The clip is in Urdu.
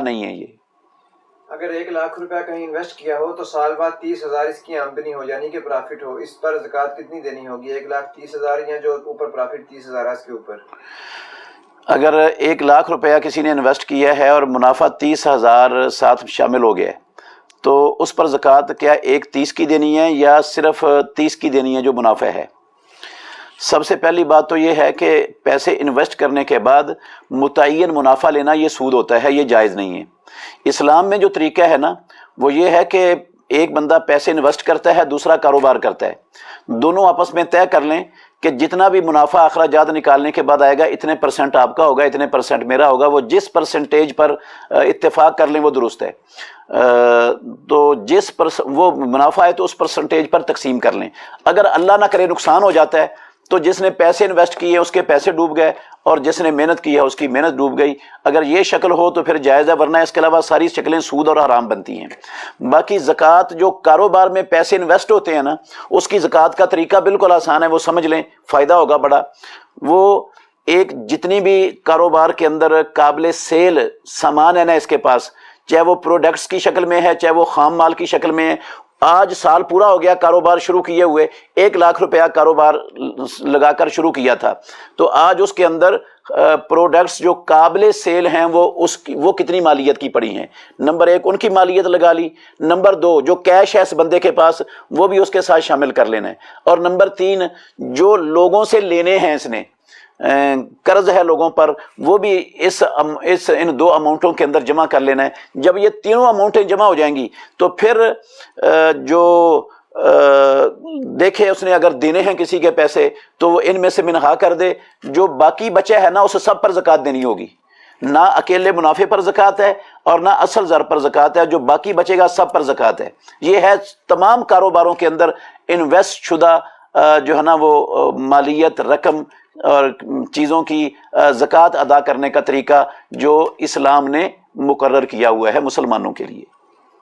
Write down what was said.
نہیں ہے یہ۔ اگر 1 لاکھ روپیہ کہیں انویسٹ کیا ہو تو سال بعد 30,000 اس کی آمدنی ہو یعنی کہ پرافٹ ہو، اس پر زکوٰۃ کتنی دینی ہوگی؟ 1,30,000 یا جو اوپر پرافٹ 30,000 ہے اس کے اوپر؟ اگر 1 لاکھ روپیہ کسی نے انویسٹ کیا ہے اور منافع 30,000 ساتھ شامل ہو گیا ہے تو اس پر زکوٰۃ کیا 1/30 کی دینی ہے یا صرف 30 کی دینی ہے جو منافع ہے؟ سب سے پہلی بات تو یہ ہے کہ پیسے انویسٹ کرنے کے بعد متعین منافع لینا یہ سود ہوتا ہے، یہ جائز نہیں ہے۔ اسلام میں جو طریقہ ہے نا وہ یہ ہے کہ ایک بندہ پیسے انویسٹ کرتا ہے، دوسرا کاروبار کرتا ہے، دونوں آپس میں طے کر لیں کہ جتنا بھی منافع اخراجات نکالنے کے بعد آئے گا اتنے % آپ کا ہوگا، اتنے % میرا ہوگا، وہ جس پرسنٹیج پر اتفاق کر لیں وہ درست ہے۔ تو وہ منافع ہے تو اس پرسنٹیج پر تقسیم کر لیں۔ اگر اللہ نہ کرے نقصان ہو جاتا ہے تو جس نے پیسے انویسٹ کیے اس کے پیسے ڈوب گئے اور جس نے محنت کی ہے اس کی محنت ڈوب گئی۔ اگر یہ شکل ہو تو پھر جائز ہے، ورنہ اس کے علاوہ ساری شکلیں سود اور حرام بنتی ہیں۔ باقی زکوٰۃ جو کاروبار میں پیسے انویسٹ ہوتے ہیں نا اس کی زکوٰۃ کا طریقہ بالکل آسان ہے، وہ سمجھ لیں، فائدہ ہوگا بڑا۔ وہ ایک جتنی بھی کاروبار کے اندر قابل سیل سامان ہے نا اس کے پاس، چاہے وہ پروڈکٹس کی شکل میں ہے چاہے وہ خام مال کی شکل میں ہے، آج سال پورا ہو گیا کاروبار شروع کیے ہوئے، 1 لاکھ روپیہ کاروبار لگا کر شروع کیا تھا، تو آج اس کے اندر پروڈکٹس جو قابل سیل ہیں وہ کتنی مالیت کی پڑی ہیں؟ نمبر 1 ان کی مالیت لگا لی، نمبر 2 جو کیش ہے اس بندے کے پاس وہ بھی اس کے ساتھ شامل کر لینا ہے، اور نمبر 3 جو لوگوں سے لینے ہیں اس نے قرض ہے لوگوں پر وہ بھی ان 2 اماؤنٹوں کے اندر جمع کر لینا ہے۔ جب یہ تینوں اماؤنٹیں جمع ہو جائیں گی تو پھر جو دیکھے اس نے اگر دینے ہیں کسی کے پیسے تو وہ ان میں سے منہا کر دے، جو باقی بچے ہے نا اسے سب پر زکوٰۃ دینی ہوگی، نہ اکیلے منافع پر زکوٰۃ ہے اور نہ اصل زر پر زکوٰۃ ہے، جو باقی بچے گا سب پر زکوٰۃ ہے۔ یہ ہے تمام کاروباروں کے اندر انویسٹ شدہ جو ہے نا وہ مالیت رقم اور چیزوں کی زکوٰۃ ادا کرنے کا طریقہ جو اسلام نے مقرر کیا ہوا ہے مسلمانوں کے لیے۔